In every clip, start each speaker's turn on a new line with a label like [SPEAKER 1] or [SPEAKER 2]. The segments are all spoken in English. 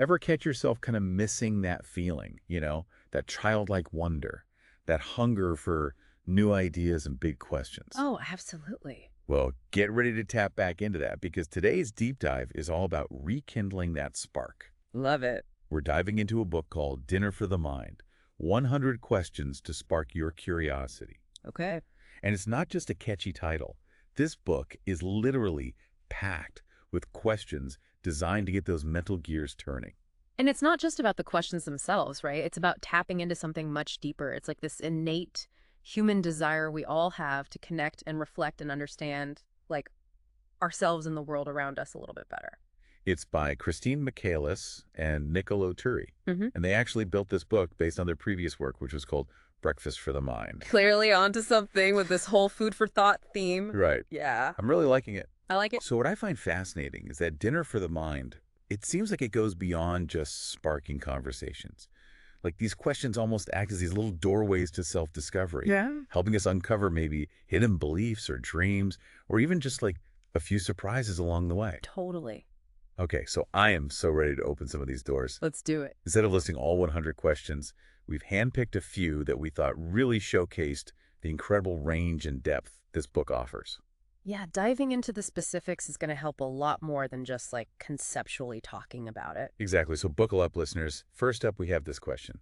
[SPEAKER 1] Ever catch yourself kind of missing that feeling, that childlike wonder, that hunger for new ideas and big questions?
[SPEAKER 2] Oh, absolutely.
[SPEAKER 1] Well, get ready to tap back into that because today's deep dive is all about rekindling that spark.
[SPEAKER 2] Love it.
[SPEAKER 1] We're diving into a book called Dinner for the Mind: 100 Questions to Spark Your Curiosity.
[SPEAKER 2] Okay.
[SPEAKER 1] And it's not just a catchy title. This book is literally packed with questions designed to get those mental gears turning.
[SPEAKER 2] And it's not just about the questions themselves, right? It's about tapping into something much deeper. It's like this innate human desire we all have to connect and reflect and understand, like, ourselves and the world around us a little bit better.
[SPEAKER 1] It's by Christine Michaelis and Nicolo Turi.
[SPEAKER 2] hmm
[SPEAKER 1] And they actually built this book based on their previous work, which was called Breakfast for the Mind.
[SPEAKER 2] Clearly onto something with this whole food for thought theme.
[SPEAKER 1] Right.
[SPEAKER 2] Yeah,
[SPEAKER 1] I'm really liking it.
[SPEAKER 2] I like it.
[SPEAKER 1] So what I find fascinating is that Dinner for the Mind, it seems like it goes beyond just sparking conversations. Like these questions almost act as these little doorways to self-discovery,
[SPEAKER 2] Yeah.
[SPEAKER 1] helping us uncover maybe hidden beliefs or dreams, or even just like a few surprises along the way.
[SPEAKER 2] Totally.
[SPEAKER 1] Okay, so I am so ready to open some of these doors.
[SPEAKER 2] Let's do it.
[SPEAKER 1] Instead of listing all 100 questions, we've handpicked a few that we thought really showcased the incredible range and depth this book offers.
[SPEAKER 2] Yeah, diving into the specifics is going to help a lot more than just like conceptually talking about it.
[SPEAKER 1] Exactly, so buckle up, listeners. First up, we have this question.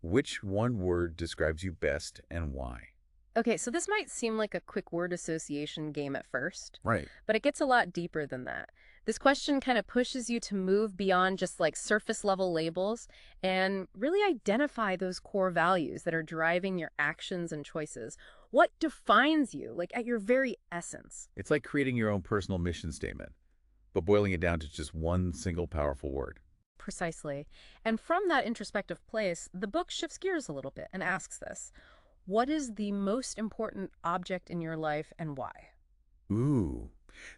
[SPEAKER 1] Which one word describes you best and why?
[SPEAKER 2] Okay, so this might seem like a quick word association game at first,
[SPEAKER 1] Right.
[SPEAKER 2] but it gets a lot deeper than that. This question kind of pushes you to move beyond just like surface level labels and really identify those core values that are driving your actions and choices. What defines you, like at your very essence?
[SPEAKER 1] It's like creating your own personal mission statement, but boiling it down to just one single powerful word.
[SPEAKER 2] Precisely. And from that introspective place, the book shifts gears a little bit and asks this: what is the most important object in your life and why?
[SPEAKER 1] Ooh,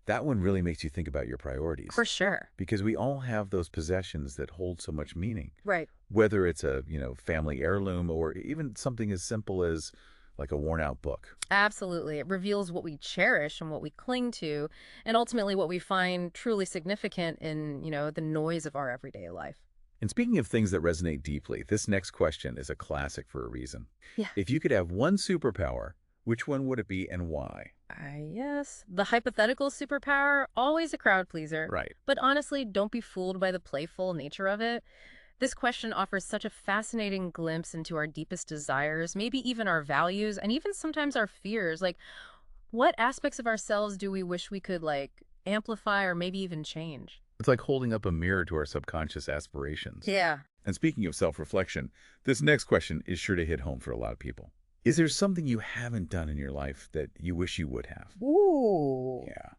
[SPEAKER 1] that one really makes you think about your priorities
[SPEAKER 2] For sure.
[SPEAKER 1] because we all have those possessions that hold so much meaning.
[SPEAKER 2] Right.
[SPEAKER 1] Whether it's a, family heirloom or even something as simple as like a worn out book.
[SPEAKER 2] Absolutely. It reveals what we cherish and what we cling to, and ultimately what we find truly significant in, the noise of our everyday life.
[SPEAKER 1] And speaking of things that resonate deeply, this next question is a classic for a reason.
[SPEAKER 2] Yeah.
[SPEAKER 1] If you could have one superpower, which one would it be and why?
[SPEAKER 2] Yes. The hypothetical superpower, always a crowd pleaser.
[SPEAKER 1] Right.
[SPEAKER 2] But honestly, don't be fooled by the playful nature of it. This question offers such a fascinating glimpse into our deepest desires, maybe even our values, and even sometimes our fears. Like, what aspects of ourselves do we wish we could, like, amplify or maybe even change?
[SPEAKER 1] It's like holding up a mirror to our subconscious aspirations.
[SPEAKER 2] Yeah.
[SPEAKER 1] And speaking of self-reflection, this next question is sure to hit home for a lot of people. Is there something you haven't done in your life that you wish you would have?
[SPEAKER 2] Ooh.
[SPEAKER 1] Yeah.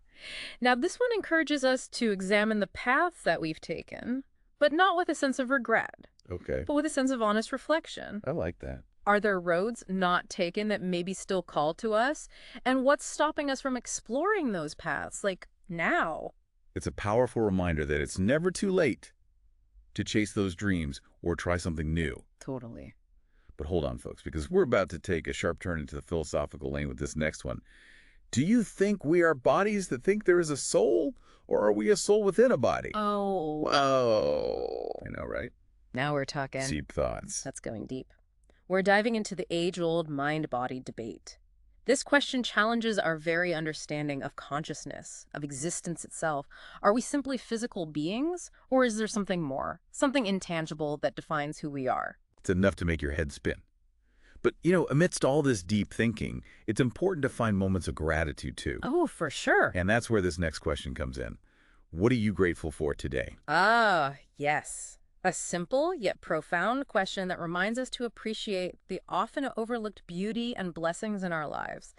[SPEAKER 2] Now, this one encourages us to examine the path that we've taken, but not with a sense of regret,
[SPEAKER 1] Okay.
[SPEAKER 2] but with a sense of honest reflection.
[SPEAKER 1] I like that.
[SPEAKER 2] Are there roads not taken that maybe still call to us? And what's stopping us from exploring those paths, like now?
[SPEAKER 1] It's a powerful reminder that it's never too late to chase those dreams or try something new.
[SPEAKER 2] Totally.
[SPEAKER 1] But hold on, folks, because we're about to take a sharp turn into the philosophical lane with this next one. Do you think we are bodies that think there is a soul, or are we a soul within a body?
[SPEAKER 2] Oh,
[SPEAKER 1] Whoa. I know, right?
[SPEAKER 2] now we're talking.
[SPEAKER 1] Deep thoughts.
[SPEAKER 2] That's going deep. We're diving into the age-old mind-body debate. This question challenges our very understanding of consciousness, of existence itself. Are we simply physical beings, or is there something more, something intangible that defines who we are?
[SPEAKER 1] It's enough to make your head spin. But, amidst all this deep thinking, it's important to find moments of gratitude, too.
[SPEAKER 2] Oh, for sure.
[SPEAKER 1] And that's where this next question comes in. What are you grateful for today?
[SPEAKER 2] Ah, yes. A simple yet profound question that reminds us to appreciate the often overlooked beauty and blessings in our lives.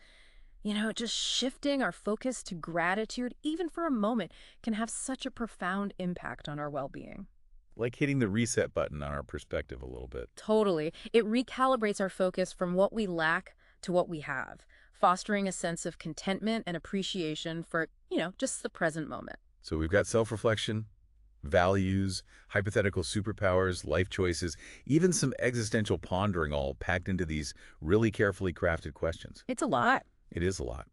[SPEAKER 2] Just shifting our focus to gratitude, even for a moment, can have such a profound impact on our well-being.
[SPEAKER 1] Like hitting the reset button on our perspective a little bit.
[SPEAKER 2] Totally. It recalibrates our focus from what we lack to what we have, fostering a sense of contentment and appreciation for, just the present moment.
[SPEAKER 1] So we've got self-reflection, values, hypothetical superpowers, life choices, even some existential pondering all packed into these really carefully crafted questions.
[SPEAKER 2] It's a lot.
[SPEAKER 1] It is a lot.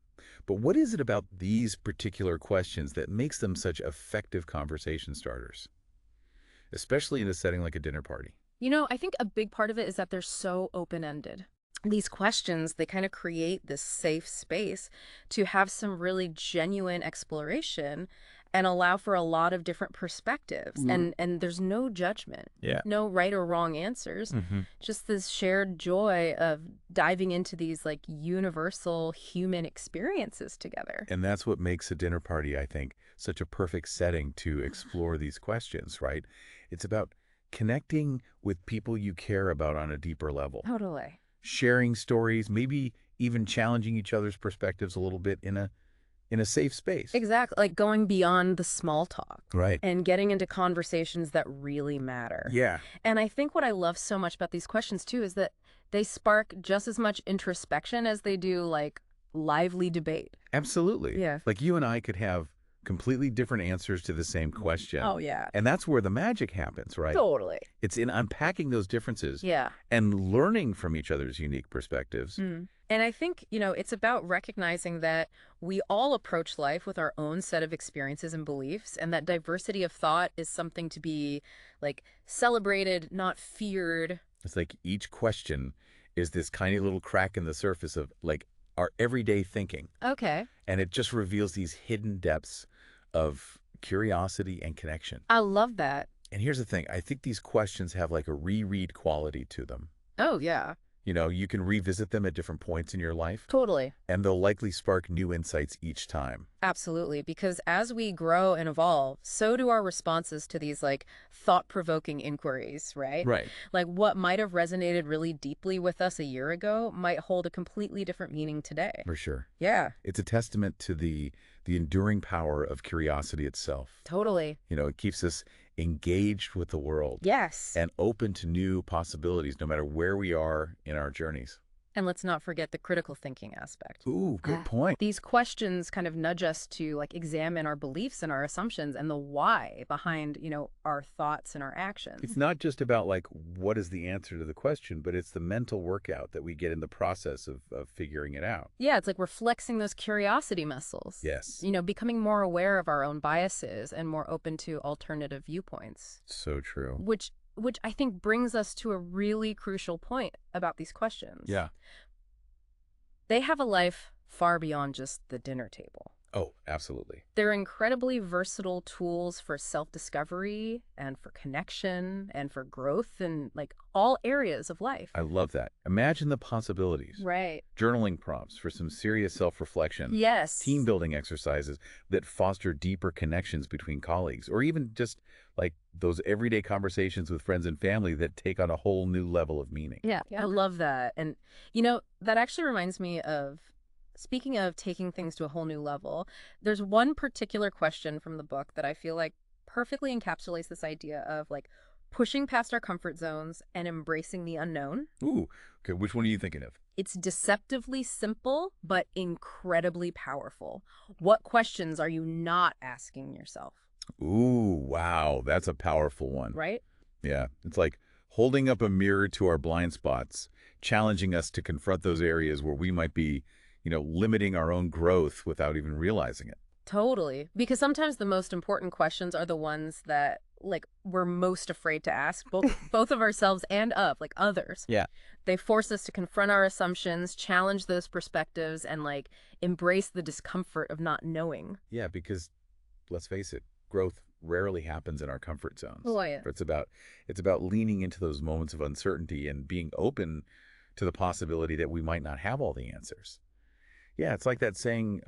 [SPEAKER 1] But what is it about these particular questions that makes them such effective conversation starters? especially in a setting like a dinner party.
[SPEAKER 2] I think a big part of it is that they're so open-ended. These questions, they kind of create this safe space to have some really genuine exploration and allow for a lot of different perspectives. And there's no judgment,
[SPEAKER 1] Yeah.
[SPEAKER 2] no right or wrong answers,
[SPEAKER 1] Hmm.
[SPEAKER 2] just this shared joy of diving into these like universal human experiences together.
[SPEAKER 1] And that's what makes a dinner party, I think, such a perfect setting to explore these questions, right? It's about connecting with people you care about on a deeper level,
[SPEAKER 2] Totally.
[SPEAKER 1] sharing stories, maybe even challenging each other's perspectives a little bit in a safe space.
[SPEAKER 2] Exactly. Like going beyond the small talk
[SPEAKER 1] Right.
[SPEAKER 2] and getting into conversations that really matter.
[SPEAKER 1] Yeah,
[SPEAKER 2] And I think what I love so much about these questions too is that they spark just as much introspection as they do like lively debate.
[SPEAKER 1] absolutely.
[SPEAKER 2] Yeah.
[SPEAKER 1] Like you and I could have completely different answers to the same question.
[SPEAKER 2] Oh, yeah.
[SPEAKER 1] And that's where the magic happens, right?
[SPEAKER 2] Totally.
[SPEAKER 1] It's in unpacking those differences
[SPEAKER 2] Yeah.
[SPEAKER 1] and learning from each other's unique perspectives.
[SPEAKER 2] And I think, it's about recognizing that we all approach life with our own set of experiences and beliefs, and that diversity of thought is something to be like celebrated, not feared.
[SPEAKER 1] It's like each question is this tiny little crack in the surface of like our everyday thinking.
[SPEAKER 2] Okay.
[SPEAKER 1] And it just reveals these hidden depths of curiosity and connection.
[SPEAKER 2] I love that.
[SPEAKER 1] And here's the thing. I think these questions have like a reread quality to them.
[SPEAKER 2] Oh, yeah.
[SPEAKER 1] You can revisit them at different points in your life,
[SPEAKER 2] Totally.
[SPEAKER 1] and they'll likely spark new insights each time.
[SPEAKER 2] Absolutely, because as we grow and evolve, so do our responses to these like thought-provoking inquiries, right?
[SPEAKER 1] Right.
[SPEAKER 2] Like what might have resonated really deeply with us a year ago might hold a completely different meaning today.
[SPEAKER 1] For sure.
[SPEAKER 2] Yeah,
[SPEAKER 1] It's a testament to the enduring power of curiosity itself.
[SPEAKER 2] totally.
[SPEAKER 1] It keeps us engaged with the world
[SPEAKER 2] Yes.
[SPEAKER 1] and open to new possibilities no matter where we are in our journeys.
[SPEAKER 2] And let's not forget the critical thinking aspect.
[SPEAKER 1] Ooh, good point.
[SPEAKER 2] These questions kind of nudge us to like examine our beliefs and our assumptions and the why behind, our thoughts and our actions.
[SPEAKER 1] It's not just about like what is the answer to the question, but it's the mental workout that we get in the process of figuring it out.
[SPEAKER 2] Yeah, it's like we're flexing those curiosity muscles.
[SPEAKER 1] Yes.
[SPEAKER 2] Becoming more aware of our own biases and more open to alternative viewpoints,
[SPEAKER 1] So true.
[SPEAKER 2] which I think brings us to a really crucial point about these questions.
[SPEAKER 1] Yeah.
[SPEAKER 2] They have a life far beyond just the dinner table.
[SPEAKER 1] Oh, absolutely.
[SPEAKER 2] They're incredibly versatile tools for self-discovery and for connection and for growth in like all areas of life.
[SPEAKER 1] I love that. Imagine the possibilities.
[SPEAKER 2] Right.
[SPEAKER 1] Journaling prompts for some serious self-reflection.
[SPEAKER 2] Yes.
[SPEAKER 1] Team building exercises that foster deeper connections between colleagues, or even just like those everyday conversations with friends and family that take on a whole new level of meaning.
[SPEAKER 2] Yeah, I love that. And, that actually reminds me of, speaking of taking things to a whole new level, there's one particular question from the book that I feel like perfectly encapsulates this idea of like pushing past our comfort zones and embracing the unknown.
[SPEAKER 1] Ooh, okay, which one are you thinking of?
[SPEAKER 2] It's deceptively simple, but incredibly powerful. What questions are you not asking yourself?
[SPEAKER 1] Ooh, wow, that's a powerful one.
[SPEAKER 2] Right?
[SPEAKER 1] Yeah, it's like holding up a mirror to our blind spots, challenging us to confront those areas where we might be, limiting our own growth without even realizing it.
[SPEAKER 2] Totally. Because sometimes the most important questions are the ones that like we're most afraid to ask, both of ourselves and of like others.
[SPEAKER 1] Yeah.
[SPEAKER 2] They force us to confront our assumptions, challenge those perspectives, and like embrace the discomfort of not knowing.
[SPEAKER 1] Yeah, because let's face it, growth rarely happens in our comfort zones.
[SPEAKER 2] Oh, yeah.
[SPEAKER 1] It's about leaning into those moments of uncertainty and being open to the possibility that we might not have all the answers. Yeah, it's like that saying,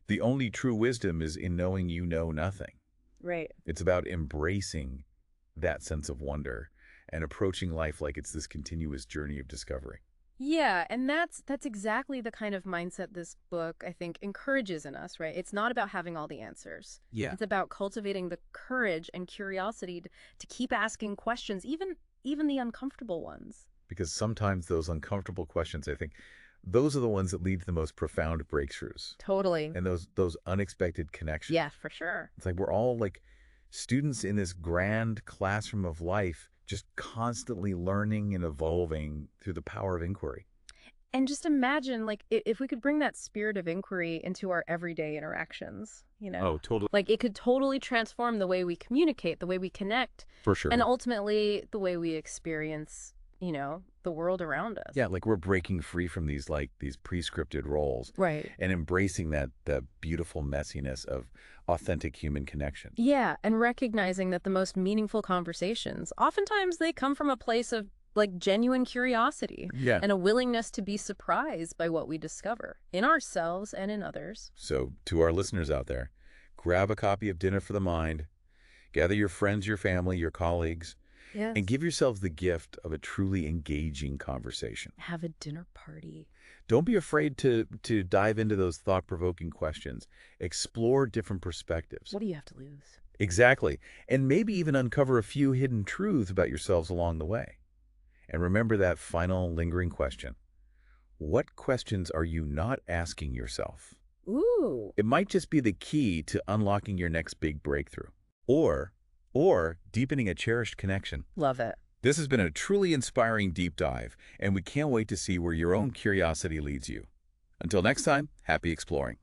[SPEAKER 1] the only true wisdom is in knowing you know nothing.
[SPEAKER 2] Right.
[SPEAKER 1] It's about embracing that sense of wonder and approaching life like it's this continuous journey of discovery.
[SPEAKER 2] Yeah, and that's exactly the kind of mindset this book, I think, encourages in us, right? It's not about having all the answers.
[SPEAKER 1] Yeah.
[SPEAKER 2] It's about cultivating the courage and curiosity to keep asking questions, even the uncomfortable ones.
[SPEAKER 1] Because sometimes those uncomfortable questions, I think, those are the ones that lead to the most profound breakthroughs
[SPEAKER 2] Totally.
[SPEAKER 1] and those unexpected connections.
[SPEAKER 2] Yeah, for sure.
[SPEAKER 1] It's like we're all like students in this grand classroom of life, just constantly learning and evolving through the power of inquiry.
[SPEAKER 2] And just imagine, like, if we could bring that spirit of inquiry into our everyday interactions,
[SPEAKER 1] Oh, totally.
[SPEAKER 2] like it could totally transform the way we communicate, the way we connect,
[SPEAKER 1] For
[SPEAKER 2] and
[SPEAKER 1] sure.
[SPEAKER 2] ultimately the way we experience, the world around us.
[SPEAKER 1] Yeah, like we're breaking free from these prescripted roles
[SPEAKER 2] Right.
[SPEAKER 1] and embracing that beautiful messiness of authentic human connection.
[SPEAKER 2] Yeah, and recognizing that the most meaningful conversations, oftentimes they come from a place of like genuine curiosity
[SPEAKER 1] Yeah.
[SPEAKER 2] and a willingness to be surprised by what we discover in ourselves and in others.
[SPEAKER 1] So, to our listeners out there, grab a copy of Dinner for the Mind, gather your friends, your family, your colleagues, and
[SPEAKER 2] Yes.
[SPEAKER 1] give yourselves the gift of a truly engaging conversation.
[SPEAKER 2] Have a dinner party.
[SPEAKER 1] Don't be afraid to dive into those thought-provoking questions. Explore different perspectives.
[SPEAKER 2] What do you have to lose?
[SPEAKER 1] Exactly. And maybe even uncover a few hidden truths about yourselves along the way. And remember that final lingering question. What questions are you not asking yourself?
[SPEAKER 2] Ooh.
[SPEAKER 1] It might just be the key to unlocking your next big breakthrough. Or deepening a cherished connection.
[SPEAKER 2] Love it.
[SPEAKER 1] This has been a truly inspiring deep dive, and we can't wait to see where your own curiosity leads you. Until next time, happy exploring.